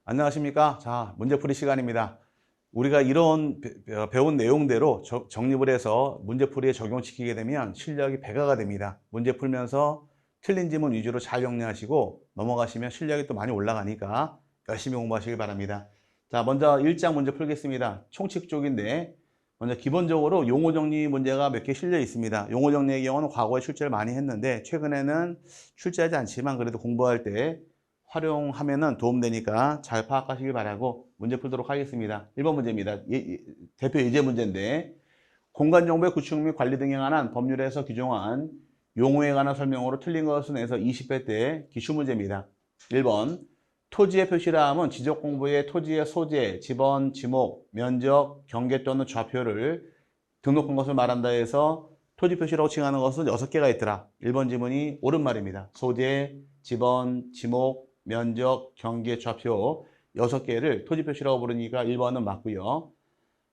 안녕하십니까? 자, 문제풀이 시간입니다. 우리가 이런 배운 내용대로 정립을 해서 문제풀이에 적용시키게 되면 실력이 배가가 됩니다. 문제 풀면서 틀린 지문 위주로 잘 정리하시고 넘어가시면 실력이 또 많이 올라가니까 열심히 공부하시길 바랍니다. 자, 먼저 1장 문제 풀겠습니다. 총칙 쪽인데 먼저 기본적으로 용어 정리 문제가 몇 개 실려 있습니다. 용어 정리의 경우는 과거에 출제를 많이 했는데 최근에는 출제하지 않지만 그래도 공부할 때 활용하면 도움되니까 잘 파악하시길 바라고 문제 풀도록 하겠습니다. 1번 문제입니다. 대표 예제 문제인데 공간정보의 구축 및 관리 등에 관한 법률에서 규정한 용어에 관한 설명으로 틀린 것은 에서 20회 때 기출문제입니다. 1번 토지의 표시라 함은 지적공부의 토지의 소재, 지번, 지목, 면적, 경계 또는 좌표를 등록한 것을 말한다 해서 토지 표시라고 칭하는 것은 6개가 있더라. 1번 지문이 옳은 말입니다. 소재, 지번, 지목, 면적, 경계, 좌표 6개를 토지 표시라고 부르니까 1번은 맞고요.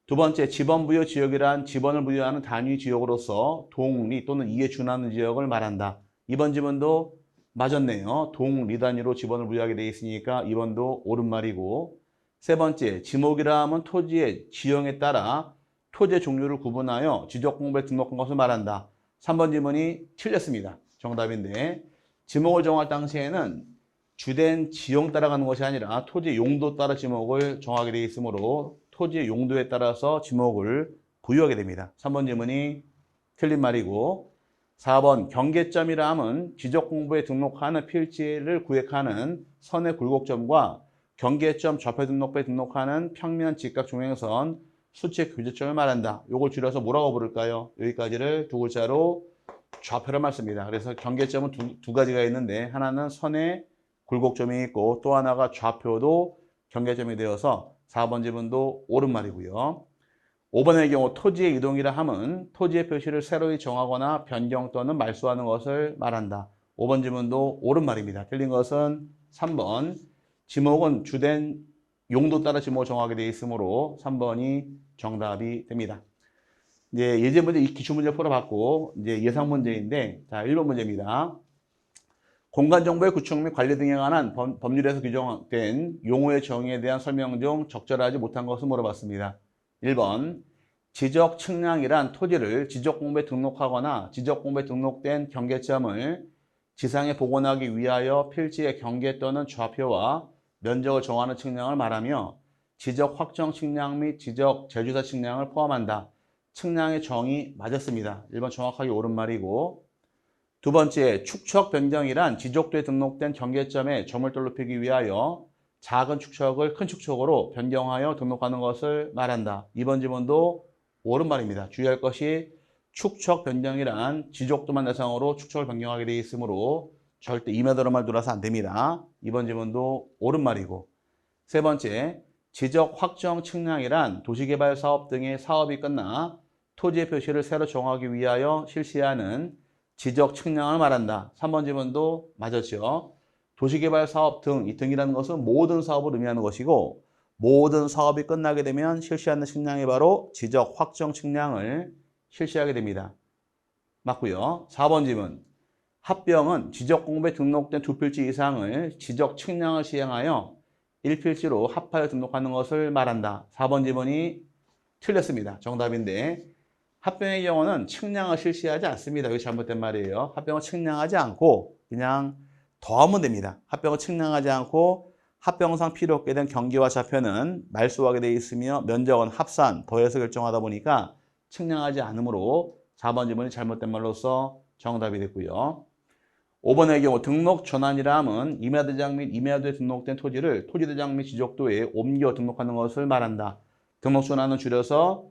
두 번째, 지번 부여 지역이란 지번을 부여하는 단위 지역으로서 동리 또는 이에 준하는 지역을 말한다. 2번 지문도 맞았네요. 동리 단위로 지번을 부여하게 되어 있으니까 2번도 옳은 말이고. 세 번째, 지목이라 하면 토지의 지형에 따라 토지의 종류를 구분하여 지적공부에 등록한 것을 말한다. 3번 지문이 틀렸습니다. 정답인데 지목을 정할 당시에는 주된 지형 따라가는 것이 아니라 토지 용도 따라 지목을 정하게 되어 있으므로 토지의 용도에 따라서 지목을 부여하게 됩니다. 3번 질문이 틀린 말이고 4번 경계점이라 함은 지적공부에 등록하는 필지를 구획하는 선의 굴곡점과 경계점 좌표 등록부에 등록하는 평면 직각 중행선 수직 교제점을 말한다. 이걸 줄여서 뭐라고 부를까요? 여기까지를 두 글자로 좌표를 말습니다. 그래서 경계점은 두 가지가 있는데 하나는 선의 굴곡점이 있고 또 하나가 좌표도 경계점이 되어서 4번 지문도 옳은 말이고요. 5번의 경우 토지의 이동이라 함은 토지의 표시를 새로이 정하거나 변경 또는 말소하는 것을 말한다. 5번 지문도 옳은 말입니다. 틀린 것은 3번. 지목은 주된 용도 따라 지목을 정하게 되어 있으므로 3번이 정답이 됩니다. 이제 예제 문제, 기출 문제 풀어봤고 이제 예상 문제인데 자 1번 문제입니다. 공간정보의 구축 및 관리 등에 관한 법률에서 규정된 용어의 정의에 대한 설명 중 적절하지 못한 것을 물어봤습니다. 1번 지적 측량이란 토지를 지적공부에 등록하거나 지적공부에 등록된 경계점을 지상에 복원하기 위하여 필지의 경계 또는 좌표와 면적을 정하는 측량을 말하며 지적 확정 측량 및 지적 제주사 측량을 포함한다. 측량의 정의 맞았습니다. 1번 정확하게 옳은 말이고 두 번째, 축척 변경이란 지적도에 등록된 경계점에 점을 높이기 위하여 작은 축척을 큰 축척으로 변경하여 등록하는 것을 말한다. 2번 지문도 옳은 말입니다. 주의할 것이 축척 변경이란 지적도만 대상으로 축척을 변경하게 되어 있으므로 절대 2m로 말 돌아서 안 됩니다. 2번 지문도 옳은 말이고 세 번째, 지적 확정 측량이란 도시개발 사업 등의 사업이 끝나 토지의 표시를 새로 정하기 위하여 실시하는 지적 측량을 말한다. 3번 지문도 맞았죠. 도시개발 사업 등, 이 등이라는 것은 모든 사업을 의미하는 것이고 모든 사업이 끝나게 되면 실시하는 측량이 바로 지적 확정 측량을 실시하게 됩니다. 맞고요. 4번 지문. 합병은 지적 공부에 등록된 2필지 이상을 지적 측량을 시행하여 1필지로 합하여 등록하는 것을 말한다. 4번 지문이 틀렸습니다. 정답인데 합병의 경우는 측량을 실시하지 않습니다. 이게 잘못된 말이에요. 합병을 측량하지 않고 그냥 더하면 됩니다. 합병을 측량하지 않고 합병상 필요 없게 된 경계와 좌표는 말소하게 되어 있으며 면적은 합산, 더해서 결정하다 보니까 측량하지 않으므로 4번 지문이 잘못된 말로서 정답이 됐고요. 5번의 경우 등록 전환이라 함은 임야대장 및 임야도에 등록된 토지를 토지대장 및 지적도에 옮겨 등록하는 것을 말한다. 등록 전환은 줄여서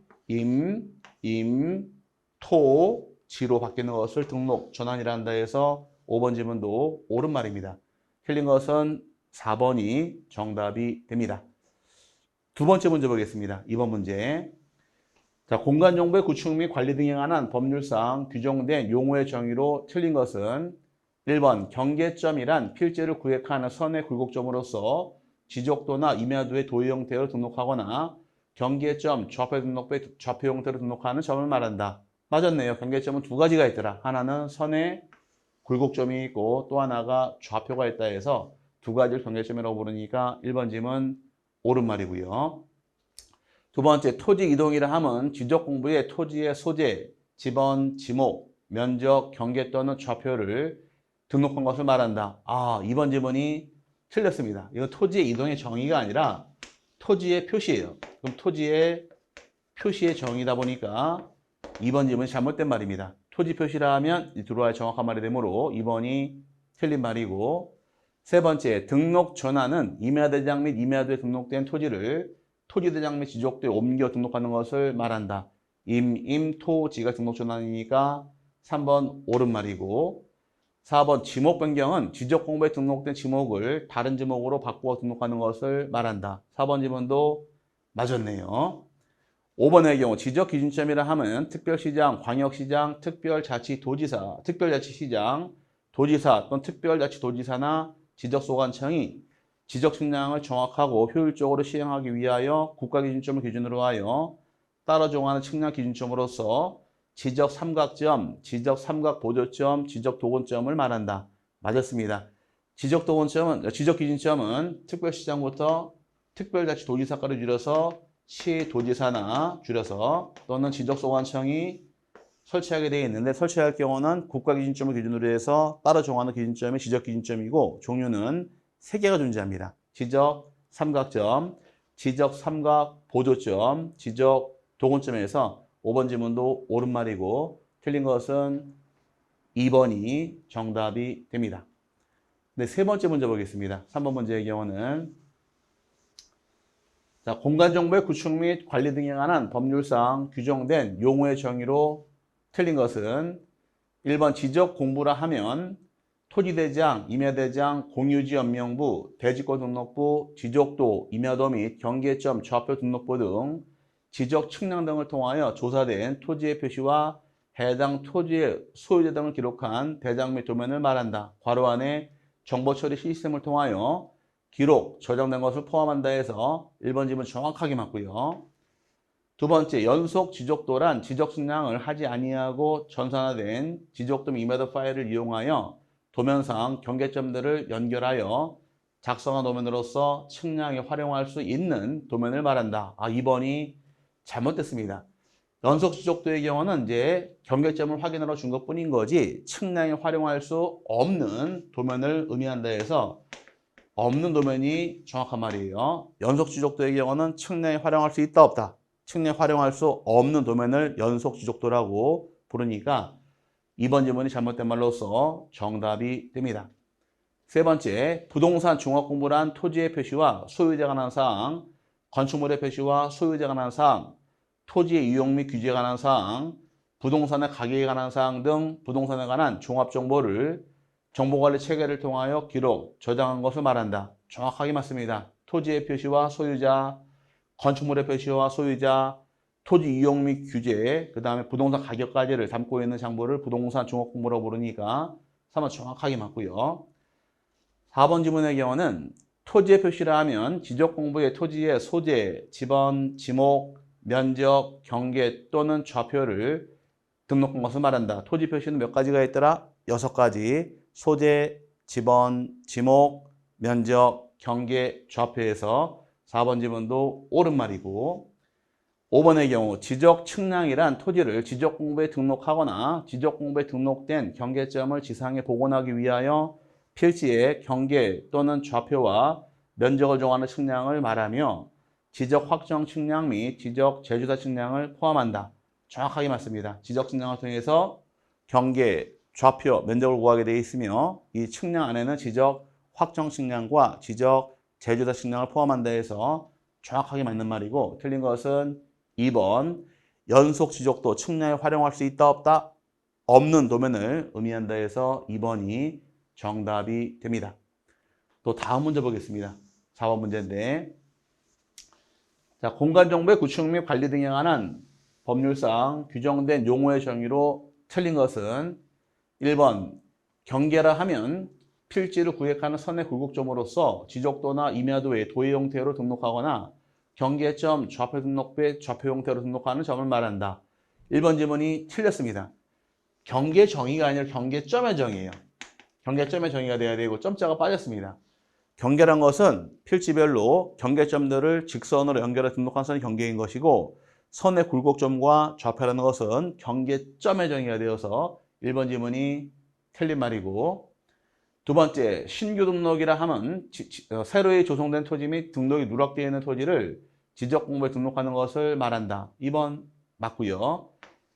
토, 지로 바뀌는 것을 등록 전환이라 한다 해서 5번 지문도 옳은 말입니다. 틀린 것은 4번이 정답이 됩니다. 두 번째 문제 보겠습니다. 2번 문제. 자, 공간정보의 구축 및 관리 등에 관한 법률상 규정된 용어의 정의로 틀린 것은 1번 경계점이란 필지를 구획하는 선의 굴곡점으로서 지적도나 임야도의 도의 형태로 등록하거나 경계점, 좌표 등록부에 좌표 형태로 등록하는 점을 말한다. 맞았네요. 경계점은 두 가지가 있더라. 하나는 선의 굴곡점이 있고 또 하나가 좌표가 있다 해서 두 가지를 경계점이라고 부르니까 1번 지문 옳은 말이고요. 두 번째, 토지 이동이라 함은 지적 공부의 토지의 소재, 지번, 지목, 면적, 경계 또는 좌표를 등록한 것을 말한다. 2번 지문이 틀렸습니다. 이거 토지의 이동의 정의가 아니라 토지의 표시예요. 그럼 토지의 표시의 정의다 보니까 2번 지문이 잘못된 말입니다. 토지 표시라 하면 들어와야 정확한 말이 되므로 2번이 틀린 말이고, 세 번째, 등록 전환은 임야대장 및 임야도에 등록된 토지를 토지대장 및 지적도에 옮겨 등록하는 것을 말한다. 임토지가 등록 전환이니까 3번 옳은 말이고, 4번 지목 변경은 지적 공부에 등록된 지목을 다른 지목으로 바꾸어 등록하는 것을 말한다. 4번 지문도 맞았네요. 5번의 경우 지적 기준점이라 하면 특별시장, 광역시장, 특별자치도지사, 특별자치시장, 도지사 또는 특별자치도지사나 지적소관청이 지적 측량을 정확하고 효율적으로 시행하기 위하여 국가기준점을 기준으로 하여 따라 정하는 측량 기준점으로서 지적 삼각점, 지적 삼각보조점, 지적 도건점을 말한다. 맞았습니다. 지적 기준점은 특별시장부터 특별자치도지사까지 줄여서 시도지사나 줄여서 또는 지적소관청이 설치하게 되어 있는데, 설치할 경우는 국가기준점을 기준으로 해서 따라 정하는 기준점이 지적기준점이고, 종류는 3개가 존재합니다. 지적 삼각점, 지적 삼각 보조점, 지적 도건점에서 5번 지문도 옳은 말이고, 틀린 것은 2번이 정답이 됩니다. 네, 세 번째 문제 보겠습니다. 3번 문제의 경우는 공간정보의 구축 및 관리 등에 관한 법률상 규정된 용어의 정의로 틀린 것은 1번 지적 공부라 하면 토지대장, 임야대장, 공유지 연명부, 대지권 등록부, 지적도, 임야도 및 경계점, 좌표 등록부 등 지적 측량 등을 통하여 조사된 토지의 표시와 해당 토지의 소유자 등을 기록한 대장 및 도면을 말한다. 괄호 안에 정보 처리 시스템을 통하여 기록, 저장된 것을 포함한다 해서 1번 지문 정확하게 맞고요. 두 번째, 연속 지적도란 지적 측량을 하지 아니하고 전산화된 지적도 및 임야도 파일을 이용하여 도면상 경계점들을 연결하여 작성한 도면으로서 측량에 활용할 수 있는 도면을 말한다. 2번이 잘못됐습니다. 연속 지적도의 경우는 이제 경계점을 확인하러 준 것뿐인 거지 측량에 활용할 수 없는 도면을 의미한다 해서 없는 도면이 정확한 말이에요. 연속 지적도의 경우는 측량에 활용할 수 있다 없다. 측량에 활용할 수 없는 도면을 연속 지적도라고 부르니까 2번 지문이 잘못된 말로서 정답이 됩니다. 세 번째, 부동산 종합공부란 토지의 표시와 소유자에 관한 사항, 건축물의 표시와 소유자에 관한 사항, 토지의 이용 및 규제에 관한 사항, 부동산의 가격에 관한 사항 등 부동산에 관한 종합정보를 정보관리 체계를 통하여 기록, 저장한 것을 말한다. 정확하게 맞습니다. 토지의 표시와 소유자, 건축물의 표시와 소유자, 토지 이용 및 규제, 그 다음에 부동산 가격까지를 담고 있는 장부를 부동산 종합공부라고 부르니까 3번 정확하게 맞고요. 4번 지문의 경우는 토지의 표시라 하면 지적공부의 토지의 소재, 지번, 지목, 면적, 경계 또는 좌표를 등록한 것을 말한다. 토지 표시는 몇 가지가 있더라? 6가지. 소재, 지번, 지목, 면적, 경계, 좌표에서 4번 지문도 옳은 말이고, 5번의 경우 지적 측량이란 토지를 지적 공부에 등록하거나 지적 공부에 등록된 경계점을 지상에 복원하기 위하여 필지의 경계 또는 좌표와 면적을 정하는 측량을 말하며 지적 확정 측량 및 지적 제조사 측량을 포함한다. 정확하게 맞습니다. 지적 측량을 통해서 경계, 좌표, 면적을 구하게 되어 있으며 이 측량 안에는 지적 확정 측량과 지적 제조사 측량을 포함한다 해서 정확하게 맞는 말이고, 틀린 것은 2번 연속 지적도 측량에 활용할 수 있다 없다? 없는 도면을 의미한다 해서 2번이 정답이 됩니다. 또 다음 문제 보겠습니다. 4번 문제인데, 자, 공간정보의 구축 및 관리 등에 관한 법률상 규정된 용어의 정의로 틀린 것은 1번 경계라 하면 필지를 구획하는 선의 굴곡점으로서 지적도나 임야도의 도의 형태로 등록하거나 경계점, 좌표 등록부에 좌표 형태로 등록하는 점을 말한다. 1번 지문이 틀렸습니다. 경계 정의가 아니라 경계점의 정의예요. 경계점의 정의가 돼야 되고 점자가 빠졌습니다. 경계란 것은 필지별로 경계점들을 직선으로 연결해 등록한 선이 경계인 것이고, 선의 굴곡점과 좌표라는 것은 경계점에 정의가 되어서 1번 지문이 틀린 말이고, 두 번째, 신규 등록이라 하면 새로이 조성된 토지 및 등록이 누락되어 있는 토지를 지적공부에 등록하는 것을 말한다. 2번 맞고요.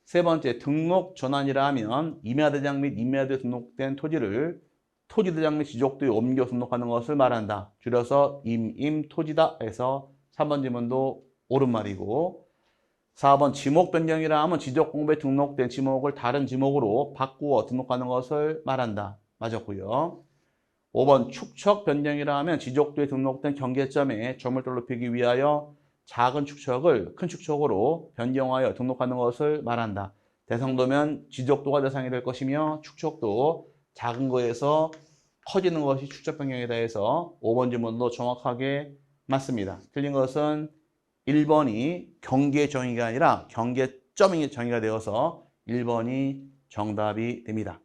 세 번째, 등록 전환이라 하면 임야대장 및 임야도에 등록된 토지를 토지대장 및 지적도에 옮겨 등록하는 것을 말한다. 줄여서 임토지다 해서 3번 지문도 옳은 말이고, 4번 지목 변경이라 하면 지적공부에 등록된 지목을 다른 지목으로 바꾸어 등록하는 것을 말한다. 맞았고요. 5번 축척 변경이라 하면 지적도에 등록된 경계점에 점을 높이기 위하여 작은 축척을 큰 축척으로 변경하여 등록하는 것을 말한다. 대상도면 지적도가 대상이 될 것이며 축척도 작은 거에서 커지는 것이 축척 변경이다 해서 5번 지문도 정확하게 맞습니다. 틀린 것은 1번이 경계 정의가 아니라 경계점이 정의가 되어서 1번이 정답이 됩니다.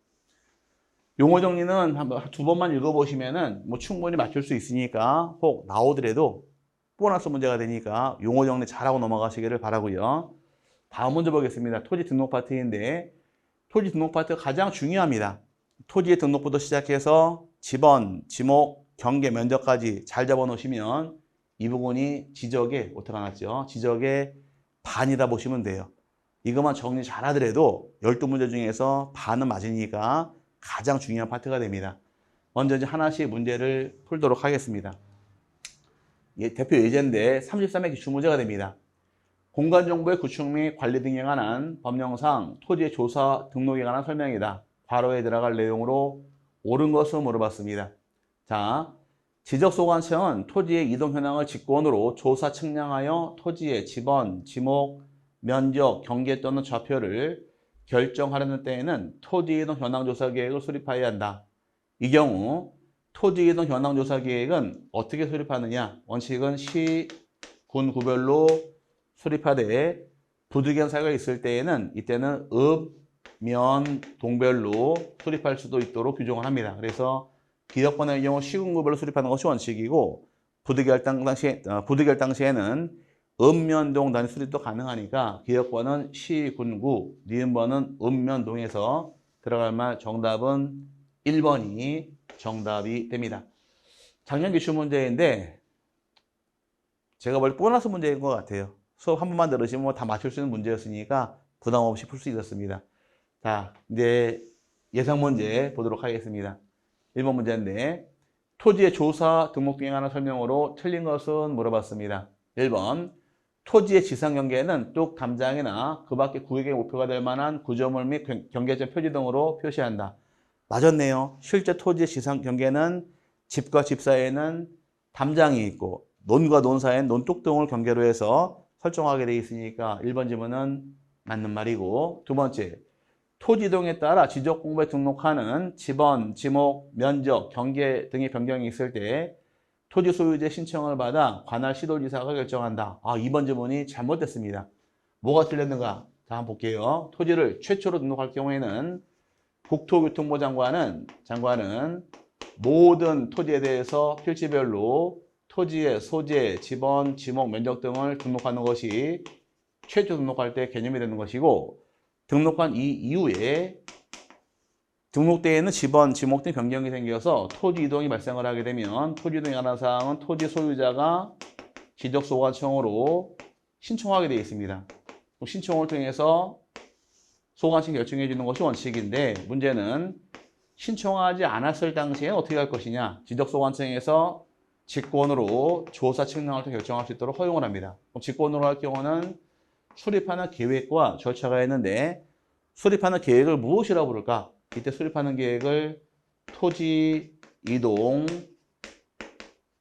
용어 정리는 두 번만 읽어보시면은 뭐 충분히 맞출 수 있으니까, 혹 나오더라도 보너스 문제가 되니까 용어 정리 잘하고 넘어가시기를 바라고요. 다음 문제 보겠습니다. 토지 등록 파트인데, 토지 등록 파트가 가장 중요합니다. 토지의 등록부터 시작해서 지번, 지목, 경계, 면적까지 잘 잡아 놓으시면 이 부분이 지적의 오타가 났죠. 지적의 반이다 보시면 돼요. 이것만 정리 잘 하더라도 12문제 중에서 반은 맞으니까 가장 중요한 파트가 됩니다. 먼저 이제 하나씩 문제를 풀도록 하겠습니다. 대표 예제인데 33의 기출문제가 됩니다. 공간정보의 구축 및 관리 등에 관한 법령상 토지의 조사 등록에 관한 설명이다. 괄호에 들어갈 내용으로 옳은 것을 물어봤습니다. 자, 지적소관청은 토지의 이동 현황을 직권으로 조사 측량하여 토지의 지번, 지목, 면적, 경계 또는 좌표를 결정하려는 때에는 토지이동 현황조사 계획을 수립하여야 한다. 이 경우 토지이동 현황조사 계획은 어떻게 수립하느냐? 원칙은 시, 군 구별로 수립하되 부득이한 사유가 있을 때에는 이때는 읍, 면, 동별로 수립할 수도 있도록 규정을 합니다. 그래서 기업권의 경우 시군구별로 수립하는 것이 원칙이고, 부득이할 당시에는 읍면동 단위 수립도 가능하니까 기업권은 시군구, 니은번은 읍면동에서 들어갈 말 정답은 1번이 정답이 됩니다. 작년 기출 문제인데 제가 볼 보너스 문제인 것 같아요. 수업 한 번만 들으시면 다 맞출 수 있는 문제였으니까 부담 없이 풀 수 있었습니다. 자, 이제 예상 문제 보도록 하겠습니다. 1번 문제인데, 토지의 조사 등록 등에 관한 설명으로 틀린 것은 물어봤습니다. 1번, 토지의 지상 경계는 뚝 담장이나 그 밖의 구역의 목표가 될 만한 구조물 및 경계점 표지 등으로 표시한다. 맞았네요. 실제 토지의 지상 경계는 집과 집 사이에는 담장이 있고 논과 논 사이에는 논뚝 등을 경계로 해서 설정하게 되어 있으니까 1번 지문은 맞는 말이고, 두 번째, 토지 이동에 따라 지적 공부에 등록하는 지번, 지목, 면적, 경계 등의 변경이 있을 때 토지 소유자의 신청을 받아 관할 시도지사가 결정한다. 2번 지문이 잘못됐습니다. 뭐가 틀렸는가? 자, 한번 볼게요. 토지를 최초로 등록할 경우에는 국토교통부 장관은 모든 토지에 대해서 필지별로 토지의 소재, 지번, 지목, 면적 등을 등록하는 것이 최초 등록할 때 개념이 되는 것이고, 등록한 이 이후에 등록대에는 지번, 지목 등 변경이 생겨서 토지 이동이 발생을 하게 되면 토지 이동에 관한 사항은 토지 소유자가 지적소관청으로 신청하게 되어 있습니다. 신청을 통해서 소관청이 결정해 주는 것이 원칙인데, 문제는 신청하지 않았을 당시에 어떻게 할 것이냐. 지적소관청에서 직권으로 조사 측량을 통해 결정할 수 있도록 허용을 합니다. 그럼 직권으로 할 경우는 수립하는 계획과 절차가 있는데, 수립하는 계획을 무엇이라고 부를까? 이때 수립하는 계획을 토지 이동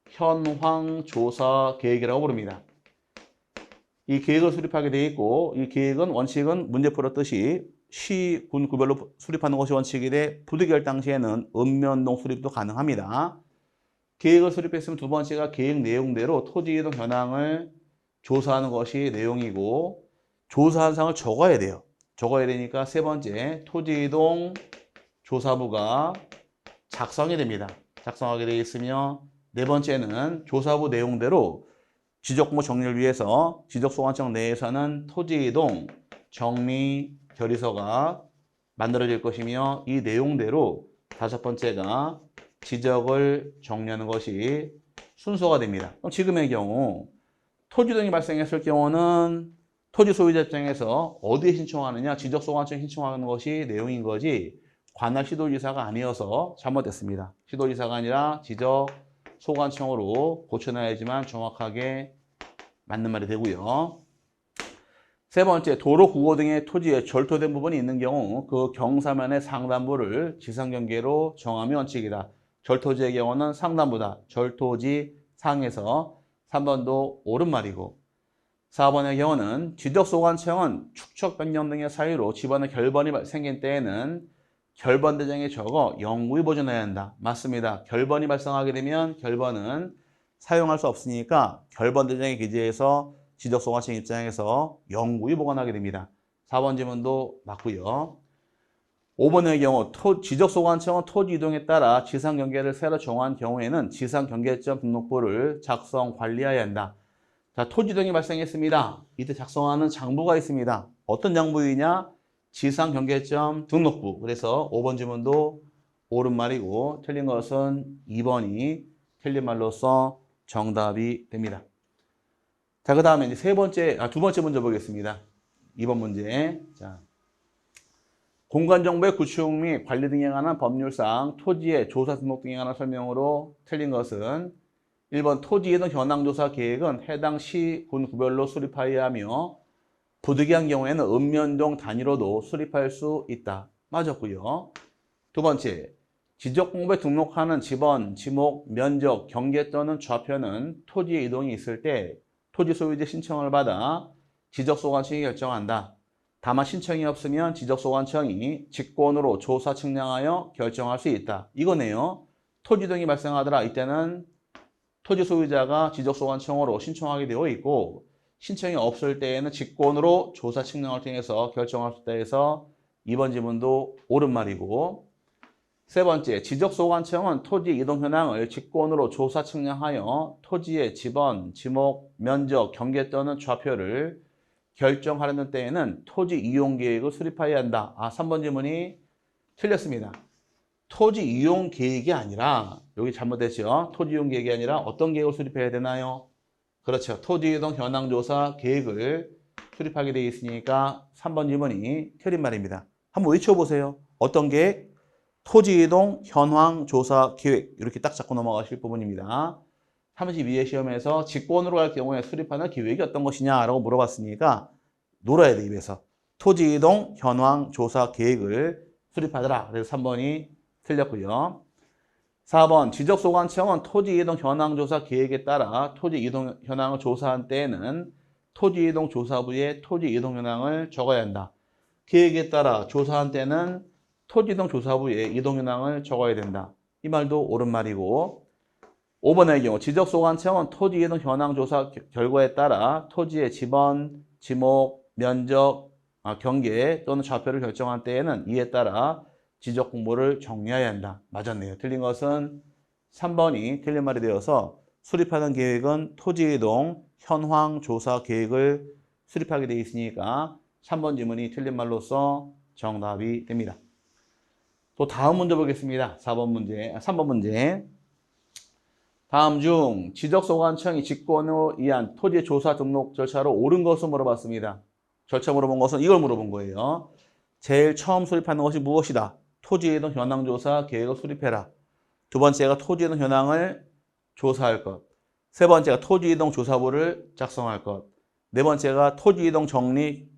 현황 조사 계획이라고 부릅니다. 이 계획을 수립하게 되어 있고, 이 계획은 원칙은 문제 풀었듯이 시, 군 구별로 수립하는 것이 원칙이되 부득이할 당시에는 읍면동 수립도 가능합니다. 계획을 수립했으면 두 번째가 계획 내용대로 토지 이동 현황을 조사하는 것이 내용이고, 조사한 사항을 적어야 돼요. 적어야 되니까 세 번째, 토지 이동 조사부가 작성이 됩니다. 작성하게 되어 있으며 네 번째는 조사부 내용대로 지적공모 정리를 위해서 지적소관청 내에서는 토지이동 정리 결의서가 만들어질 것이며 이 내용대로 다섯 번째가 지적을 정리하는 것이 순서가 됩니다. 그럼 지금의 경우 토지이동이 발생했을 경우는 토지 소유자 입장에서 어디에 신청하느냐, 지적소관청에 신청하는 것이 내용인 거지 관할 시도지사가 아니어서 잘못됐습니다. 시도지사가 아니라 지적소관청으로 고쳐놔야지만 정확하게 맞는 말이 되고요. 세 번째, 도로, 구호 등의 토지에 절토된 부분이 있는 경우 그 경사면의 상단부를 지상경계로 정하면 원칙이다. 절토지의 경우는 상단부다. 절토지 상에서 3번도 옳은 말이고 4번의 경우는 지적소관청은 축척 변경 등의 사유로 집안의 결번이 생긴 때에는 결번대장에 적어 영구히 보존해야 한다. 맞습니다. 결번이 발생하게 되면 결번은 사용할 수 없으니까 결번대장에 기재해서 지적소관청 입장에서 영구히 보관하게 됩니다. 4번 지문도 맞고요. 5번의 경우 지적소관청은 토지 이동에 따라 지상경계를 새로 정한 경우에는 지상경계점 등록부를 작성 관리해야 한다. 자, 토지 이동이 발생했습니다. 이때 작성하는 장부가 있습니다. 어떤 장부이냐? 지상경계점 등록부. 그래서 5번 지문도 옳은 말이고 틀린 것은 2번이 틀린 말로서 정답이 됩니다. 자, 그 다음에 이제 두 번째 문제 보겠습니다. 2번 문제. 자, 공간정보의 구축 및 관리 등에 관한 법률상 토지의 조사 등록 등에 관한 설명으로 틀린 것은 1번 토지이동 현황조사 계획은 해당 시, 군, 구별로 수립하여야 하며 부득이한 경우에는 읍면동 단위로도 수립할 수 있다. 맞았고요. 두 번째, 지적공부에 등록하는 지번, 지목, 면적, 경계 또는 좌표는 토지의 이동이 있을 때 토지 소유자 신청을 받아 지적소관청이 결정한다. 다만 신청이 없으면 지적소관청이 직권으로 조사 측량하여 결정할 수 있다. 이거네요. 토지 이동이 발생하더라. 이때는 토지 소유자가 지적소관청으로 신청하게 되어 있고 신청이 없을 때에는 직권으로 조사 측량을 통해서 결정할 수 있다 해서 2번 지문도 옳은 말이고 세 번째, 지적소관청은 토지 이동 현황을 직권으로 조사 측량하여 토지의 지번, 지목, 면적, 경계 또는 좌표를 결정하려는 때에는 토지 이용 계획을 수립해야 한다. 3번 지문이 틀렸습니다. 토지 이용 계획이 아니라 여기 잘못됐죠. 토지 이용 계획이 아니라 어떤 계획을 수립해야 되나요? 그렇죠. 토지 이동 현황 조사 계획을 수립하게 되어 있으니까 3번 지문이 틀린 말입니다. 한번 외쳐보세요. 어떤 계획? 토지 이동 현황 조사 계획. 이렇게 딱 잡고 넘어가실 부분입니다. 32회 시험에서 직권으로 갈 경우에 수립하는 계획이 어떤 것이냐라고 물어봤으니까 놀아야 돼, 입에서. 토지 이동 현황 조사 계획을 수립하더라. 그래서 3번이 틀렸고요. 4번, 지적소관청은 토지 이동 현황 조사 계획에 따라 토지 이동 현황을 조사한 때에는 토지 이동 조사부에 토지 이동 현황을 적어야 한다. 계획에 따라 조사한 때는 토지 이동 조사부에 이동 현황을 적어야 된다. 이 말도 옳은 말이고 5번의 경우 지적소관청은 토지 이동 현황 조사 결과에 따라 토지의 지번, 지목, 면적, 경계 또는 좌표를 결정한 때에는 이에 따라 지적 공모를 정리해야 한다. 맞았네요. 틀린 것은 3번이 틀린 말이 되어서 수립하는 계획은 토지 이동 현황 조사 계획을 수립하게 되어 있으니까 3번 지문이 틀린 말로서 정답이 됩니다. 또 다음 문제 보겠습니다. 3번 문제. 다음 중 지적소관청이 직권으로 의한 토지 조사 등록 절차로 옳은 것을 물어봤습니다. 절차 물어본 것은 이걸 물어본 거예요. 제일 처음 수립하는 것이 무엇이다? 토지 이동 현황 조사 계획을 수립해라. 두 번째가 토지 이동 현황을 조사할 것. 세 번째가 토지 이동 조사부를 작성할 것. 네 번째가 토지 이동 정리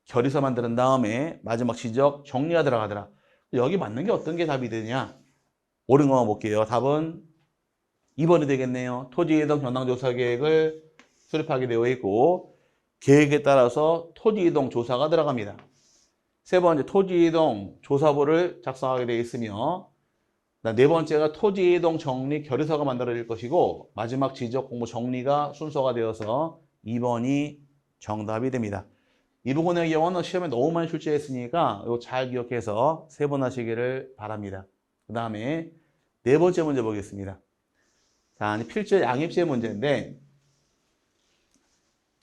결의서 만드는 다음에 마지막 지적 정리가 들어가더라. 여기 맞는 게 어떤 게 답이 되냐? 옳은 것만 볼게요. 답은 2번이 되겠네요. 토지 이동 현황 조사 계획을 수립하게 되어 있고 계획에 따라서 토지 이동 조사가 들어갑니다. 세 번째, 토지 이동 조사부를 작성하게 되어 있으며 네 번째가 토지 이동 정리 결의서가 만들어질 것이고 마지막 지적 공모 정리가 순서가 되어서 2번이 정답이 됩니다. 이 부분의 경우는 시험에 너무 많이 출제했으니까 이거 잘 기억해서 세 번 하시기를 바랍니다. 그 다음에 네 번째 문제 보겠습니다. 자, 필지 양입지의 문제인데,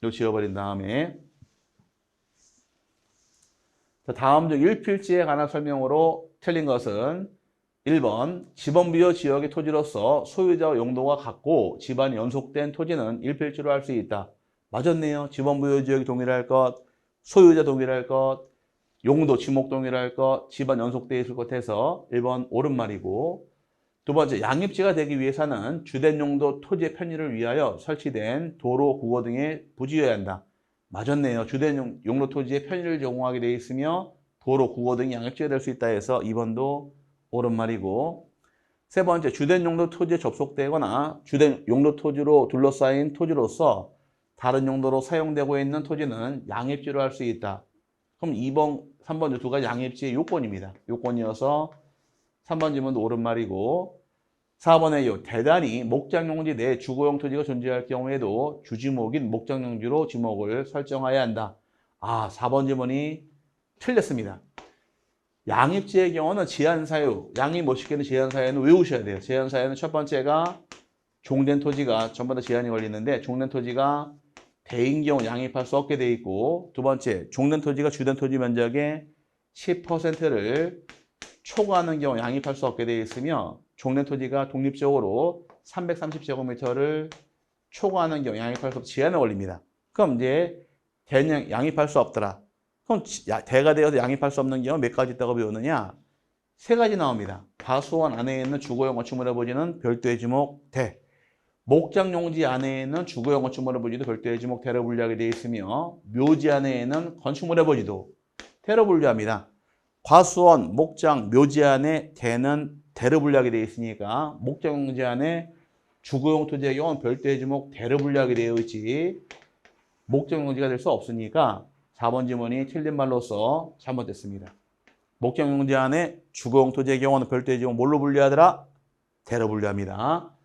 요 지워버린 다음에, 자, 다음 중 1필지에 관한 설명으로 틀린 것은 1번, 지번부여 지역의 토지로서 소유자와 용도가 같고 집안이 연속된 토지는 1필지로 할 수 있다. 맞았네요. 지번부여 지역이 동일할 것, 소유자 동일할 것, 용도, 지목 동일할 것, 집안 연속되어 있을 것 해서 1번 옳은 말이고, 두 번째, 양입지가 되기 위해서는 주된 용도 토지의 편의를 위하여 설치된 도로, 국어 등에 부지해야 한다. 맞았네요. 주된 용도 토지의 편의를 제공하게 되어 있으며 도로, 국어 등이 양입지가 될 수 있다 해서 2번도 옳은 말이고, 세 번째, 주된 용도 토지에 접속되거나 주된 용도 토지로 둘러싸인 토지로서 다른 용도로 사용되고 있는 토지는 양입지로 할 수 있다. 그럼 2번, 3번 두 가지 양입지의 요건입니다. 요건이어서 3번 질문도 옳은 말이고, 4번에요. 대단히 목장용지 내 주거용 토지가 존재할 경우에도 주지목인 목장용지로 지목을 설정해야 한다. 아, 4번 질문이 틀렸습니다. 양입지의 경우는 제한사유, 양이 못 시키는 제한사유는 외우셔야 돼요. 제한사유는 첫 번째가 종된 토지가 전부 다 제한이 걸리는데 종된 토지가 대인 경우 양입할 수 없게 돼 있고, 두 번째, 종된 토지가 주된 토지 면적의 10%를 초과하는 경우 양입할 수 없게 되어 있으며, 종된 토지가 독립적으로 330제곱미터를 초과하는 경우 양입할 수 없 제한을 걸립니다. 그럼 이제 대는 양입할 수 없더라. 그럼 대가 되어서 양입할 수 없는 경우 몇 가지 있다고 배우느냐? 세 가지 나옵니다. 과수원 안에 있는 주거용 건축물의 부지는 별도의 지목 대. 목장용지 안에 있는 주거용 건축물의 부지도 별도의 지목 대로 분류하게 되어 있으며, 묘지 안에 있는 건축물의 부지도 대로 분류합니다. 과수원, 목장, 묘지 안에 대는 대로 분류하게 되어 있으니까 목장용지 안에 주거용 토지의 경우는 별도의 지목 대로 분류하게 되어 있지 목장용지가 될 수 없으니까 4번 지문이 틀린 말로서 잘못됐습니다. 목장용지 안에 주거용 토지의 경우는 별도의 지목 뭘로 분류하더라? 대로 분류합니다.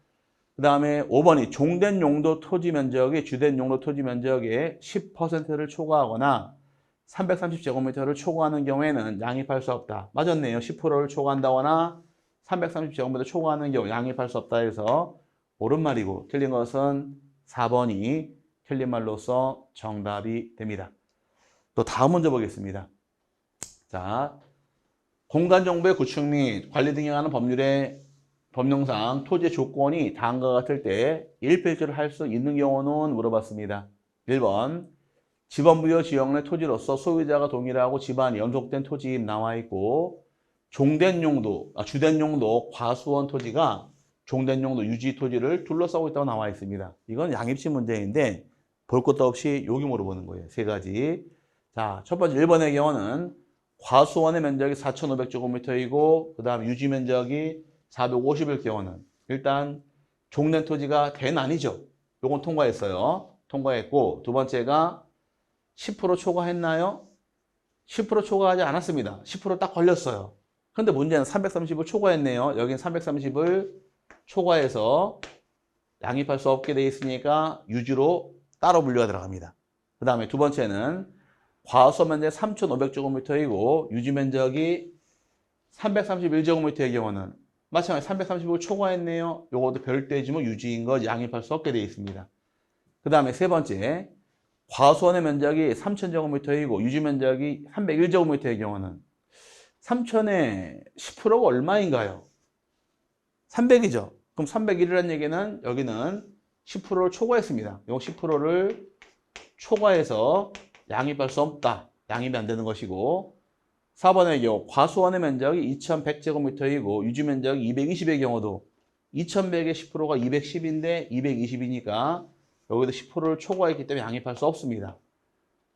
그 다음에 5번이 종된 용도 토지 면적이 주된 용도 토지 면적의 10%를 초과하거나 330제곱미터를 초과하는 경우에는 양입할 수 없다. 맞았네요. 10%를 초과한다거나 330제곱미터 초과하는 경우 양입할 수 없다 해서 옳은 말이고, 틀린 것은 4번이 틀린 말로서 정답이 됩니다. 또 다음 문제 보겠습니다. 자, 공간정보의 구축 및 관리 등에 관한 법령상 토지의 조건이 다음과 같을 때 1필지를 할 수 있는 경우는 물어봤습니다. 1번, 지번부여 지역 내 토지로서 소유자가 동일하고 집안이 연속된 토지임 나와 있고, 주된 용도 과수원 토지가 종된 용도 유지 토지를 둘러싸고 있다고 나와 있습니다. 이건 양입지 문제인데 볼 것도 없이 여기 물어보는 거예요. 세 가지. 자, 첫 번째 1번의 경우는 과수원의 면적이 4,500제곱미터이고 그 다음 유지 면적이 450일 경우는 일단 종된 토지가 대는 아니죠. 요건 통과했어요. 통과했고, 두 번째가 10% 초과했나요? 10% 초과하지 않았습니다. 10% 딱 걸렸어요. 근데 문제는 330을 초과했네요. 여긴 330을 초과해서 양입할 수 없게 돼 있으니까 유지로 따로 분류가 들어갑니다. 그 다음에 두 번째는 과수원 면적 3,500제곱미터이고 유지 면적이 331제곱미터의 경우는 마찬가지 330을 초과했네요. 요것도 별도의 지목 유지인 거 양입할 수 없게 되어 있습니다. 그 다음에 세 번째, 과수원의 면적이 3,000제곱미터이고 유지 면적이 301제곱미터의 경우는 3,000의 10%가 얼마인가요? 300이죠. 그럼 301이라는 얘기는 여기는 10%를 초과했습니다. 요 10%를 초과해서 양입할 수 없다. 양입이 안 되는 것이고, 4번의 경우 과수원의 면적이 2,100제곱미터이고 유지 면적이 220의 경우도 2,100의 10%가 210인데 220이니까 여기도 10%를 초과했기 때문에 양입할 수 없습니다.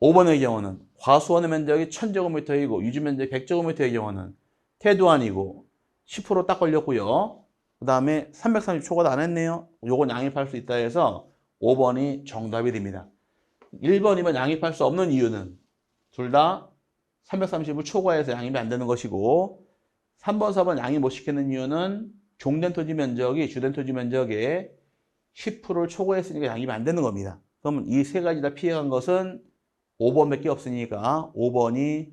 5번의 경우는 과수원의 면적이 1,000제곱미터이고 유지 면적이 100제곱미터의 경우는 태도안이고 10% 딱 걸렸고요. 그 다음에 330 초과도 안 했네요. 요건 양입할 수 있다 해서 5번이 정답이 됩니다. 1번이면 양입할 수 없는 이유는 둘 다 330을 초과해서 양입이 안 되는 것이고, 3번, 4번 양입 못 시키는 이유는 종된 토지 면적이 주된 토지 면적의 10%를 초과했으니까 양입이 안 되는 겁니다. 그러면 이 세 가지 다 피해간 것은 5번밖에 없으니까 5번이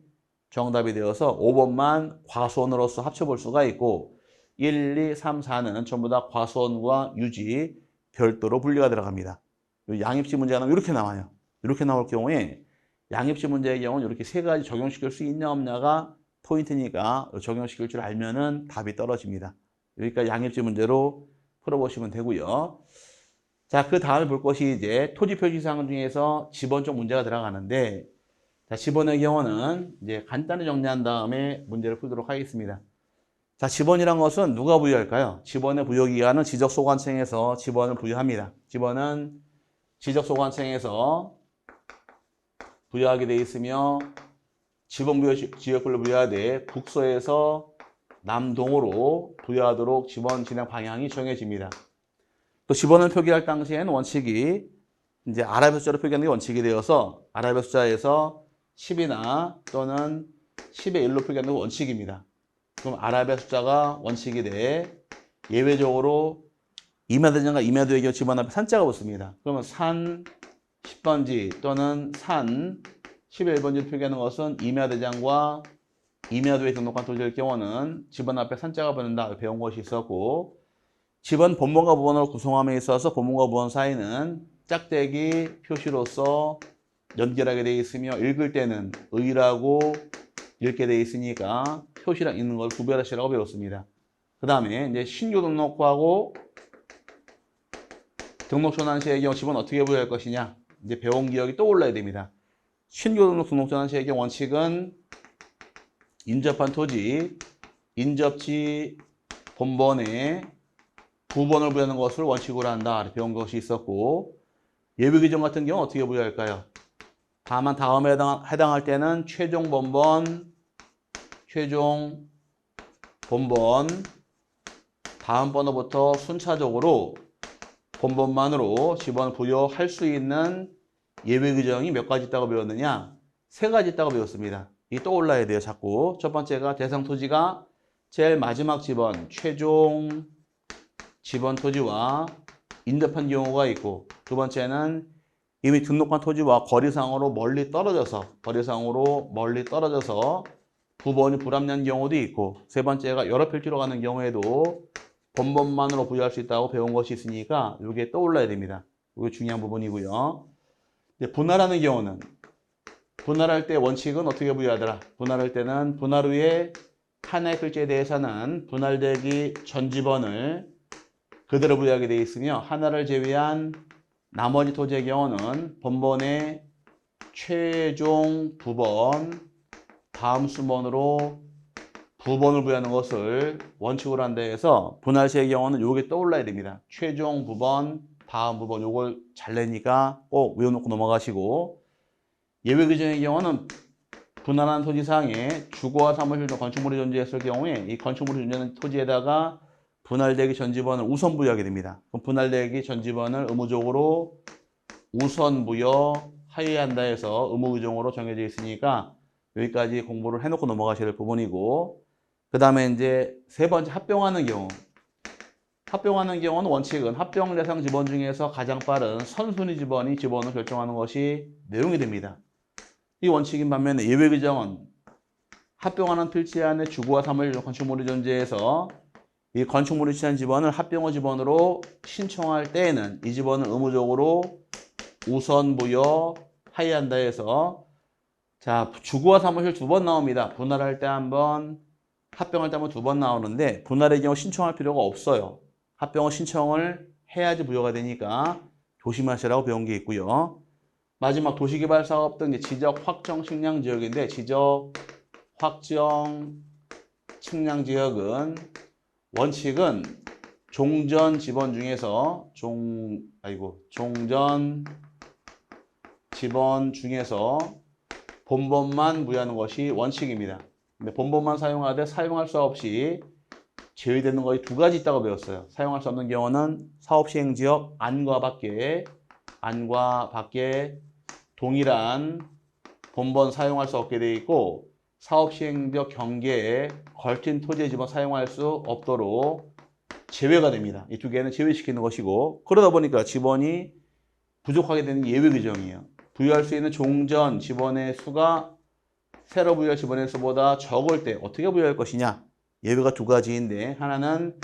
정답이 되어서 5번만 과수원으로서 합쳐볼 수가 있고, 1, 2, 3, 4는 전부 다 과수원과 유지 별도로 분리가 들어갑니다. 양입시 문제가 나오면 이렇게 나와요. 이렇게 나올 경우에 양입시 문제의 경우는 이렇게 세 가지 적용시킬 수 있냐 없냐가 포인트니까 적용시킬 줄 알면은 답이 떨어집니다. 여기까지 양입시 문제로 풀어보시면 되고요. 자, 그 다음에 볼 것이 이제 토지 표시사항 중에서 지번 쪽 문제가 들어가는데, 자, 지번의 경우는 이제 간단히 정리한 다음에 문제를 풀도록 하겠습니다. 자, 지번이란 것은 누가 부여할까요? 지번의 부여기간은 지적소관청에서 지번을 부여합니다. 지번은 지적소관청에서 부여하게 돼 있으며 지번부여 지역별로 부여하되 북서에서 남동으로 부여하도록 지번 진행 방향이 정해집니다. 또 지번을 표기할 당시에는 원칙이 이제 아라비아 숫자로 표기하는 게 원칙이 되어서 아라비아 숫자에서 10이나 또는 10의 1로 표기하는 게 원칙입니다. 그럼 아라비아 숫자가 원칙이 돼 예외적으로 이마대장과 이마도의 경우 지번 앞에 산자가 붙습니다. 그러면 산 10번지 또는 산 11번지를 표기하는 것은 이마대장과 이마도에 등록한 토지일 경우는 지번 앞에 산자가 붙는다 배운 것이 있었고, 지번 본번과 부번으로 구성함에 있어서 본번과 부번 사이는 짝대기 표시로서 연결하게 되어 있으며 읽을 때는 의라고 읽게 되어 있으니까 표시랑 있는 걸 구별하시라고 배웠습니다. 그 다음에 이제 신규 등록부하고 등록 전환 시의 경우 지번 어떻게 부여할 것이냐, 이제 배운 기억이 떠올라야 됩니다. 신규 등록 전환 시의 경우 원칙은 인접한 토지, 인접지 본번에 부번을 부여하는 것을 원칙으로 한다 배운 것이 있었고, 예외 규정 같은 경우 어떻게 부여할까요? 다만 다음에 해당할 때는 최종 본번 다음 번호부터 순차적으로 본번만으로 지번 부여할 수 있는 예외 규정이 몇 가지 있다고 배웠느냐? 세 가지 있다고 배웠습니다. 이 떠올라야 돼요, 자꾸. 첫 번째가 대상 토지가 제일 마지막 지번, 최종 지번 토지와 인접한 경우가 있고, 두 번째는 이미 등록한 토지와 거리상으로 멀리 떨어져서 부번이 불합리한 경우도 있고, 세 번째가 여러 필지로 가는 경우에도 본번만으로 부여할 수 있다고 배운 것이 있으니까 이게 떠올라야 됩니다. 이게 중요한 부분이고요. 분할하는 경우는 분할할 때 원칙은 어떻게 부여하더라? 분할할 때는 분할 후에 하나의 필지에 대해서는 분할되기 전 지번을 그대로 부여하게 되어 있으며, 하나를 제외한 나머지 토지의 경우는 본번의 최종 부번 다음 순번으로 부번을 부여하는 것을 원칙으로 한다 해서 분할 시의 경우는 요게 떠올라야 됩니다. 최종 부번, 다음 부번 요걸 잘 내니까 꼭 외워놓고 넘어가시고, 예외 규정의 경우는 분할한 토지상에 주거와 사무실 등 건축물이 존재했을 경우에 이 건축물이 존재하는 토지에다가 분할되기 전 지번을 우선 부여하게 됩니다. 그럼 분할되기 전 지번을 의무적으로 우선 부여하여야 한다 해서 의무 규정으로 정해져 있으니까 여기까지 공부를 해놓고 넘어가셔야 될 부분이고, 그 다음에 이제 세 번째 합병하는 경우. 합병하는 경우는 원칙은 합병 대상 지번 중에서 가장 빠른 선순위 지번이 지번을 결정하는 것이 내용이 됩니다. 이 원칙인 반면에 예외 규정은 합병하는 필지 안에 주거와 사무실 건축물이 존재해서 이 건축물이 취한 지번을 합병호 지번으로 신청할 때에는 이 지번을 의무적으로 우선 부여하여야 한다 해서, 자, 주거와 사무실 두 번 나옵니다. 분할할 때 한 번, 합병할 때 한 번 두 번 나오는데 분할의 경우 신청할 필요가 없어요. 합병호 신청을 해야지 부여가 되니까 조심하시라고 배운 게 있고요. 마지막 도시개발 사업 등 지적 확정 측량 지역인데, 지적 확정 측량 지역은 원칙은 종전 지번 중에서 종전 지번 중에서 본번만 부여하는 것이 원칙입니다. 근데 본번만 사용하되 사용할 수 없이 제외되는 것이 두 가지 있다고 배웠어요. 사용할 수 없는 경우는 사업시행지역 안과 밖에 동일한 본번 사용할 수 없게 되어 있고, 사업시행지역 경계에 걸친 토지의 지번 사용할 수 없도록 제외가 됩니다. 이 두 개는 제외시키는 것이고, 그러다 보니까 지번이 부족하게 되는 예외 규정이에요. 부여할 수 있는 종전 지번의 수가 새로 부여할 지번의 수보다 적을 때 어떻게 부여할 것이냐, 예외가 두 가지인데 하나는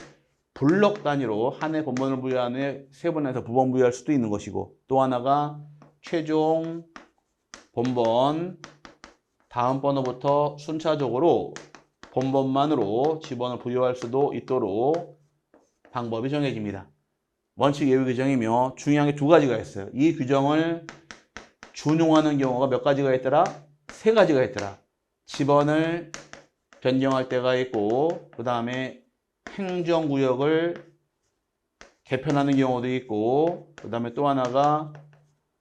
블록 단위로 한 해 본번을 부여한 후에 세분해서 부번 부여할 수도 있는 것이고 또 하나가 최종 본번 다음 번호부터 순차적으로 본번만으로 지번을 부여할 수도 있도록 방법이 정해집니다. 원칙 예외 규정이며 중요한 게 두 가지가 있어요. 이 규정을 준용하는 경우가 몇 가지가 있더라? 세 가지가 있더라. 지번을 변경할 때가 있고 그 다음에 행정구역을 개편하는 경우도 있고 그 다음에 또 하나가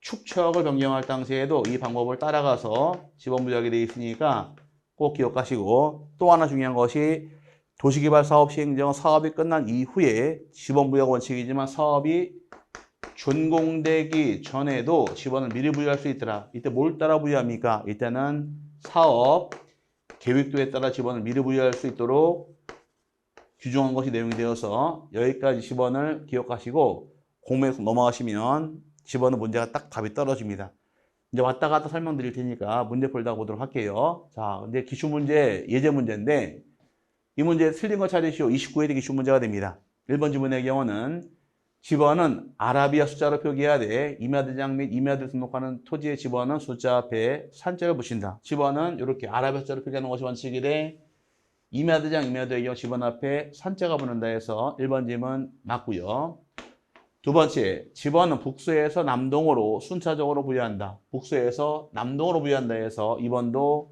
축척을 변경할 당시에도 이 방법을 따라가서 지번 부여하게 되어 있으니까 꼭 기억하시고 또 하나 중요한 것이 도시개발 사업 시행령 사업이 끝난 이후에 지번 부여가 원칙이지만 사업이 준공되기 전에도 지번을 미리 부여할 수 있더라. 이때 뭘 따라 부여합니까? 이때는 사업 계획도에 따라 지번을 미리 부여할 수 있도록 규정한 것이 내용이 되어서 여기까지 지번을 기억하시고 공부에서 넘어가시면 지번은 문제가 딱 답이 떨어집니다. 이제 왔다 갔다 설명드릴 테니까 문제 풀다 보도록 할게요. 자, 이제 기출문제, 예제 문제인데 이 문제 틀린 거 찾으시오. 29회 기출문제가 됩니다. 1번 지문의 경우는 지번은 아라비아 숫자로 표기해야 돼. 임야대장 및 임야대 등록하는 토지의 지번은 숫자 앞에 산자를 붙인다. 지번은 이렇게 아라비아 숫자로 표기하는 것이 원칙이래. 임야대장, 임야대의 경우 지번 앞에 산자가 붙는다 해서 1번 지문 맞고요. 두 번째, 지번은 북서에서 남동으로 순차적으로 부여한다. 북서에서 남동으로 부여한다 해서 2번도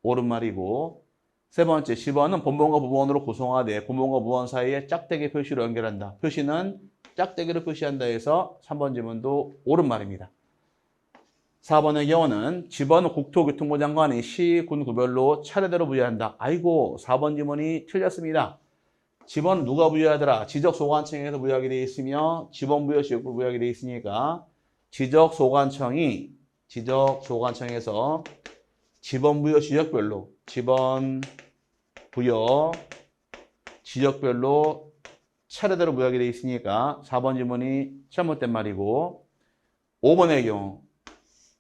옳은 말이고 세 번째, 지번은 본번과 부번으로 구성하되 본번과 부번 사이에 짝대기 표시로 연결한다. 표시는 짝대기로 표시한다 해서 3번 지문도 옳은 말입니다. 4번의 경우는 지번은 국토교통부 장관이 시, 군 구별로 차례대로 부여한다. 아이고, 4번 지문이 틀렸습니다. 지번은 누가 부여하더라? 지적소관청에서 부여하게 되어 있으며 지번부여 지역부 부여하게 되어 있으니까 지적소관청에서 지번부여 지역별로 차례대로 부여하게 되어 있으니까 4번 지문이 잘못된 말이고 5번의 경우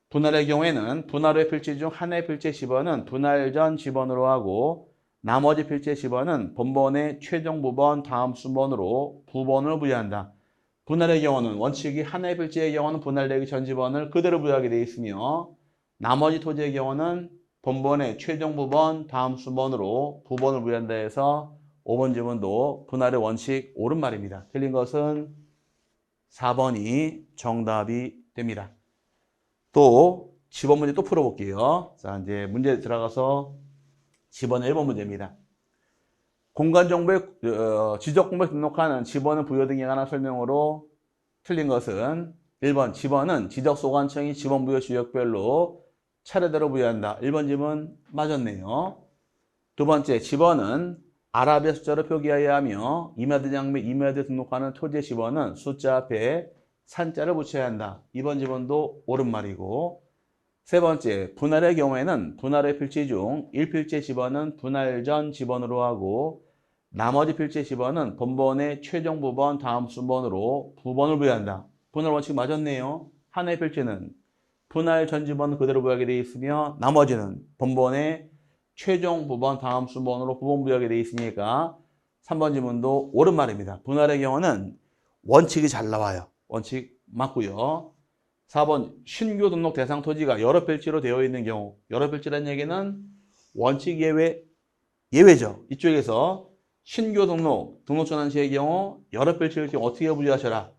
분할의 경우에는 분할 후의 필지 중 하나의 필지의 지번은 분할 전 지번으로 하고 나머지 필지의 지번은 본번의 최종 부번 다음 순번으로 부번을 부여한다. 분할의 경우는 원칙이 하나의 필지의 경우는 분할되기 전 지번을 그대로 부여하게 되어 있으며 나머지 토지의 경우는 본번의 최종 부번 다음 순번으로 부번을 부여한다 해서 5번 지문도 분할의 원칙 옳은 말입니다. 틀린 것은 4번이 정답이 됩니다. 또 지번 문제 또 풀어볼게요. 자, 이제 문제 들어가서 지번 1번 문제입니다. 공간정보에 지적공부에 등록하는 지번은 부여 등에 관한 설명으로 틀린 것은 1번 지번은 지적소관청이 지번 부여 지역별로 차례대로 부여한다. 1번 지문 맞았네요. 두 번째 지번은 아라비아 숫자로 표기해야 하며 임야대장 및 임야대 등록하는 토지의 지번은 숫자 앞에 산자를 붙여야 한다. 2번 지번도 옳은 말이고 세 번째, 분할의 경우에는 분할의 필지 중 1필지의 지번은 분할 전 지번으로 하고 나머지 필지의 지번은 본번의 최종 부번 다음 순번으로 부번을 부여한다. 분할 원칙 맞았네요. 하나의 필지는 분할 전 지번은 그대로 부여하게 되어 있으며 나머지는 본번의 최종 부번 다음 순번으로 부번 부여하게 되어 있으니까 3번 지문도 옳은 말입니다. 분할의 경우는 원칙이 잘 나와요. 원칙 맞고요. 4번 신규 등록 대상 토지가 여러 필지로 되어 있는 경우 여러 필지라는 얘기는 원칙 예외죠. 이쪽에서 신규 등록 전환시의 경우 여러 필지일 경우 어떻게 부여하셔라?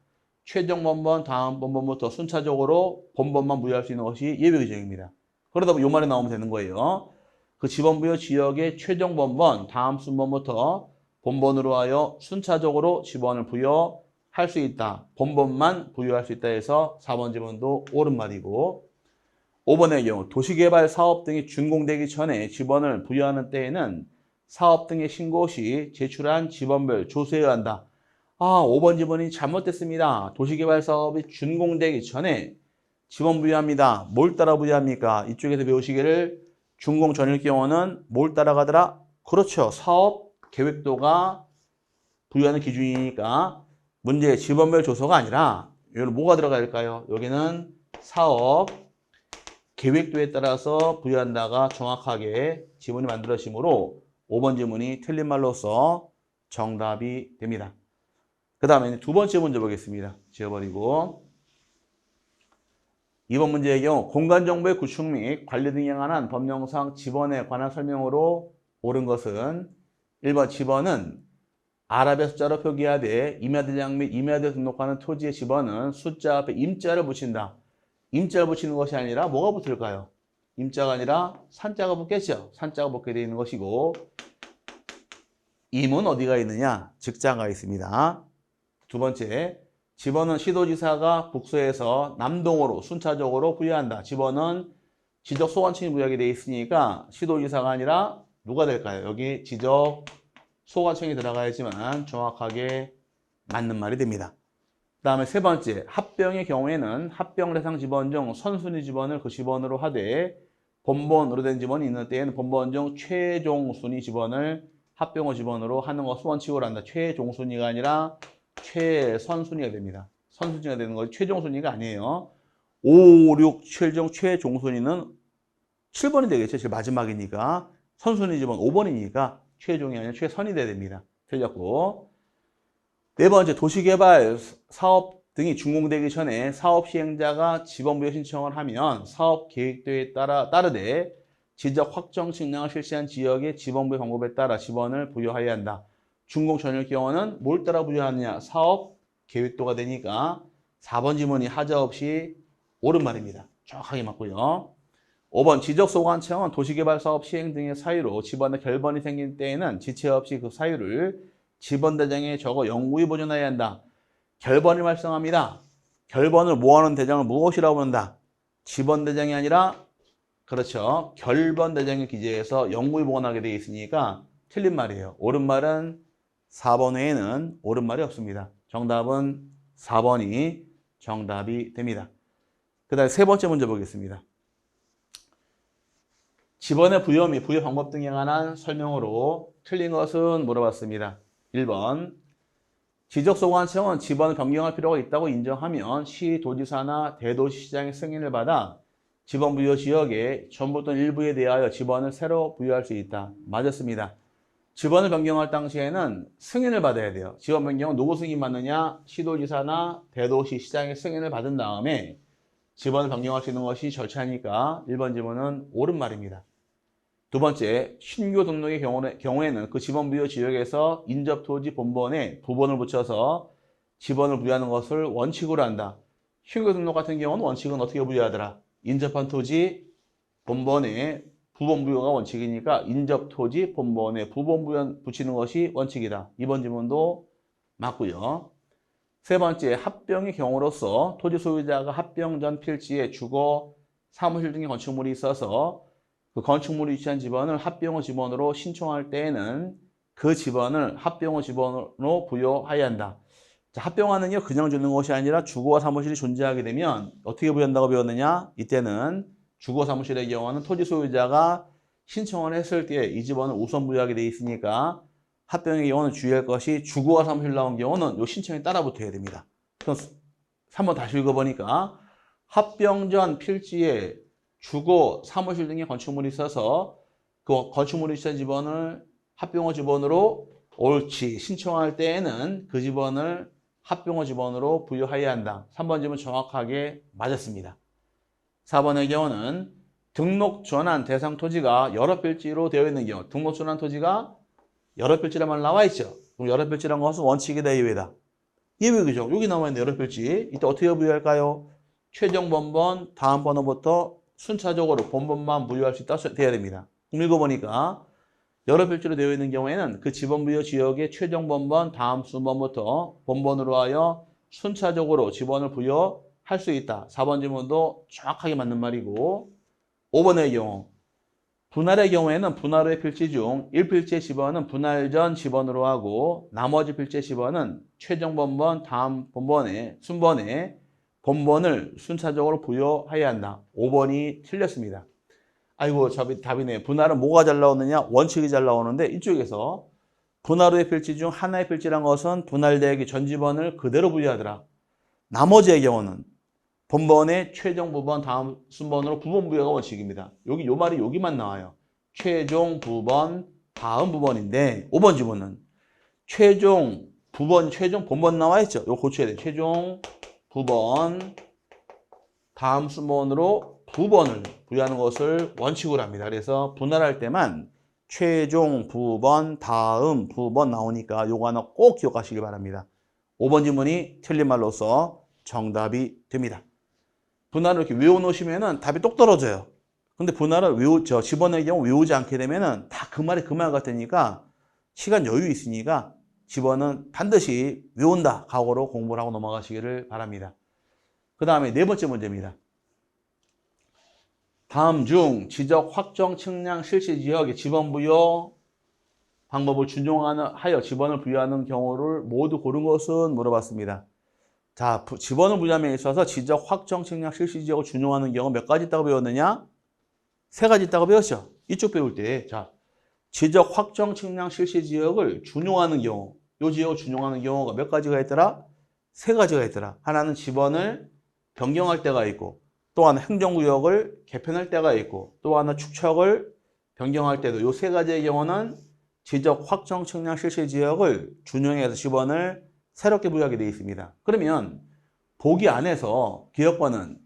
최종 본번 다음 본번부터 순차적으로 본번만 부여할 수 있는 것이 예외 규정입니다. 그러다 보면 요 말이 나오면 되는 거예요. 그 지번 부여 지역의 최종 본번 다음 순번부터 본번으로 하여 순차적으로 지번을 부여할 수 있다. 본번만 부여할 수 있다 해서 4번 지문도 옳은 말이고 5번의 경우 도시개발 사업 등이 준공되기 전에 지번을 부여하는 때에는 사업 등의 신고 시 제출한 지번별 조사해야 한다. 5번 지번이 잘못됐습니다. 도시개발 사업이 준공되기 전에 지번 부여합니다. 뭘 따라 부여합니까? 이쪽에서 배우시기를 준공 전일 경우는 뭘 따라가더라? 그렇죠. 사업 계획도가 부여하는 기준이니까 문제의 지번별 조서가 아니라 여기는 뭐가 들어가야 될까요? 여기는 사업 계획도에 따라서 부여한다가 정확하게 지문이 만들어지므로 5번 지문이 틀린 말로서 정답이 됩니다. 그 다음에 두 번째 문제 보겠습니다. 지워버리고. 2번 문제의 경우 공간정보의 구축 및 관리 등에 관한 법령상 지번에 관한 설명으로 옳은 것은 1번 지번은 아랍의 숫자로 표기하되 임야대장 및 임야대에 등록하는 토지의 지번은 숫자 앞에 임자를 붙인다. 임자를 붙이는 것이 아니라 뭐가 붙을까요? 임자가 아니라 산자가 붙겠죠. 산자가 붙게 되어 있는 것이고 임은 어디가 있느냐? 직자가 있습니다. 두 번째, 지번은 시도지사가 국서에서 남동으로 순차적으로 부여한다. 지번은 지적 소관청이 부여하게 되어 있으니까 시도지사가 아니라 누가 될까요? 여기 지적 소관청이 들어가야지만 정확하게 맞는 말이 됩니다. 그 다음에 세 번째, 합병의 경우에는 합병 대상 지번 중 선순위 지번을 그 지번으로 하되 본번으로 된 지번이 있는 때에는 본번 중 최종 순위 지번을 합병의 지번으로 하는 것을 원칙으로 한다. 최종 순위가 아니라 최선순위가 됩니다. 선순위가 되는 것이 최종 순위가 아니에요. 5, 6, 7 중 최종 순위는 7번이 되겠죠. 제일 마지막이니까. 선순위 지번 5번이니까 최종이 아니라 최선이 돼야 됩니다. 틀렸고. 네 번째, 도시개발 사업 등이 준공되기 전에 사업 시행자가 지번 부여 신청을 하면 사업 계획도에 따르되 지적 확정 측량을 실시한 지역의 지번 부여 방법에 따라 지번을 부여하여야 한다. 준공 전일 경우는 뭘 따라 부여하느냐? 사업 계획도가 되니까 4번 지문이 하자 없이 옳은 말입니다. 정확하게 맞고요. 5번 지적소관청은 도시개발 사업 시행 등의 사유로 지번의 결번이 생긴 때에는 지체 없이 그 사유를 지번대장에 적어 영구히 보존해야 한다. 결번이 발생합니다. 결번을 모아놓은 대장을 무엇이라고 부른다? 지번대장이 아니라 그렇죠. 결번대장에 기재해서 영구히 보관하게 되어 있으니까 틀린 말이에요. 옳은 말은 4번 외에는 옳은 말이 없습니다. 정답은 4번이 정답이 됩니다. 그 다음에 세 번째 문제 보겠습니다. 지번의 부여 및 부여 방법 등에 관한 설명으로 틀린 것은 물어봤습니다. 1번 지적소관청은 지번을 변경할 필요가 있다고 인정하면 시도지사나 대도시시장의 승인을 받아 지번 부여 지역에 전부 또는 일부에 대하여 지번을 새로 부여할 수 있다. 맞았습니다. 지번을 변경할 당시에는 승인을 받아야 돼요. 지번 변경은 누구 승인 받느냐? 시도지사나 대도시시장의 승인을 받은 다음에 지번을 변경할 수 있는 것이 절차니까 1번 지문은 옳은 말입니다. 두 번째, 신규 등록의 경우에는 그 지번 부여 지역에서 인접토지 본번에 부번을 붙여서 지번을 부여하는 것을 원칙으로 한다. 신규 등록 같은 경우는 원칙은 어떻게 부여하더라? 인접한 토지 본번에 부번 부여가 원칙이니까 인접토지 본번에 부번 부여 붙이는 것이 원칙이다. 이번 지문도 맞고요. 세 번째, 합병의 경우로서 토지 소유자가 합병 전 필지에 주거, 사무실 등의 건축물이 있어서 그 건축물이 위치한 지번을 합병의 지번으로 신청할 때에는 그 지번을 합병의 지번으로 부여해야 한다. 자, 합병하는요 그냥 주는 것이 아니라 주거와 사무실이 존재하게 되면 어떻게 부여한다고 배웠느냐? 이때는 주거 사무실의 경우는 토지 소유자가 신청을 했을 때 이 지번을 우선 부여하게 돼 있으니까 합병의 경우는 주의할 것이 주거와 사무실 나온 경우는 이 신청에 따라 붙어야 됩니다. 그럼 3번 다시 읽어보니까 합병 전 필지에 주거, 사무실 등의 건축물이 있어서 그 건축물이 있는 지번을 합병의 지번으로 옳지 신청할 때에는 그 지번을 합병의 지번으로 부여해야 한다. 3번 지문 정확하게 맞았습니다. 4번의 경우는 등록 전환 대상 토지가 여러 필지로 되어 있는 경우 등록 전환 토지가 여러 필지란 말 나와 있죠. 그럼 여러 필지란 것은 원칙이다 예외다. 예외죠. 여기 나와 있는 여러 필지. 이때 어떻게 부여할까요? 최종 번번 다음 번호부터 순차적으로 본번만 부여할 수 있다 돼야 됩니다. 읽어보니까 여러 필지로 되어 있는 경우에는 그 지번 부여 지역의 최종 번번 다음 순번부터 본번으로 하여 순차적으로 지번을 부여할 수 있다. 4번 지문도 정확하게 맞는 말이고 5번의 경우 분할의 경우에는 분할 후의 필지 중 1필지의 지번은 분할 전 지번으로 하고 나머지 필지의 지번은 최종 번번 다음 번번에 순번에 본번을 순차적으로 부여해야 한다. 5번이 틀렸습니다. 아이고 답이네. 분할은 뭐가 잘 나오느냐? 원칙이 잘 나오는데 이쪽에서 분할 후의 필지 중 하나의 필지란 것은 분할되기 전 지번을 그대로 부여하더라. 나머지의 경우는 본번의 최종 부번 다음 순번으로 부번 부여가 원칙입니다. 요 말이 여기만 나와요. 최종 부번 다음 부번인데 5번 지문은 최종 부번, 최종 본번 나와 있죠. 이거 고쳐야 돼요. 최종 부번 다음 순번으로 부번을 부여하는 것을 원칙으로 합니다. 그래서 분할할 때만 최종 부번, 다음 부번 나오니까 요거 하나 꼭 기억하시기 바랍니다. 5번 지문이 틀린 말로써 정답이 됩니다. 분할을 이렇게 외워놓으시면은 답이 똑 떨어져요. 근데 분할을 집어넣을 경우 외우지 않게 되면은 다 그 말이 그 말 같으니까 시간 여유 있으니까 집어는 반드시 외운다 각오로 공부를 하고 넘어가시기를 바랍니다. 그 다음에 네 번째 문제입니다. 다음 중 지적 확정 측량 실시 지역의 지번 부여 방법을 준용하여 지번을 부여하는 경우를 모두 고른 것은 물어봤습니다. 자, 지번을 부여함에 있어서 지적 확정 측량 실시 지역을 준용하는 경우 몇 가지 있다고 배웠느냐? 세 가지 있다고 배웠죠. 이쪽 배울 때, 자, 지적 확정 측량 실시 지역을 준용하는 경우, 이 지역을 준용하는 경우가 몇 가지가 있더라? 세 가지가 있더라. 하나는 지번을 변경할 때가 있고, 또 하나 행정구역을 개편할 때가 있고, 또 하나 축척을 변경할 때도 이 세 가지의 경우는 지적 확정 측량 실시 지역을 준용해서 지번을 새롭게 부여하게 되어 있습니다. 그러면 보기 안에서 기억번은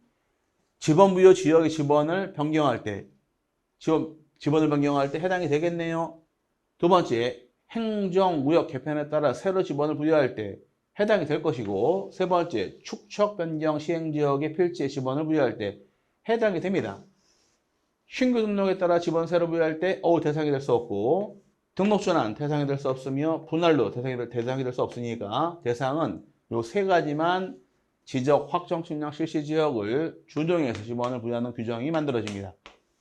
지번 부여 지역의 지번을 변경할 때 지번을 변경할 때 해당이 되겠네요. 두 번째, 행정구역 개편에 따라 새로 지번을 부여할 때 해당이 될 것이고, 세 번째, 축척 변경 시행지역의 필지에 지번을 부여할 때 해당이 됩니다. 신규 등록에 따라 지번 새로 부여할 때 대상이 될 수 없고, 등록전환 대상이 될 수 없으며 분할로 대상이 될 수 없으니까 대상은 요 세 가지만 지적 확정 측량 실시 지역을 준용해서 지번을 부여하는 규정이 만들어집니다.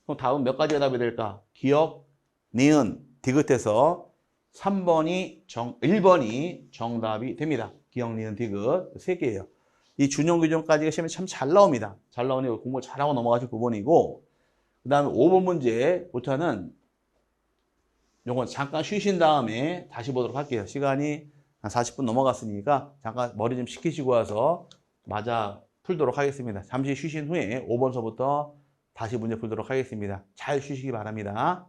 그럼 다음 몇 가지가 답이 될까? 기억, 니은, 디귿해서 1번이 정답이 됩니다. 기억, 니은, 디귿 세 개예요. 이 준용 규정까지가 시험에 참 잘 나옵니다. 잘 나오니 공부 잘하고 넘어가실 부분이고, 그 다음에 5번 문제부터는 요건 잠깐 쉬신 다음에 다시 보도록 할게요. 시간이 한 40분 넘어갔으니까 잠깐 머리 좀 식히시고 와서 맞아 풀도록 하겠습니다. 잠시 쉬신 후에 5번서부터 다시 문제 풀도록 하겠습니다. 잘 쉬시기 바랍니다.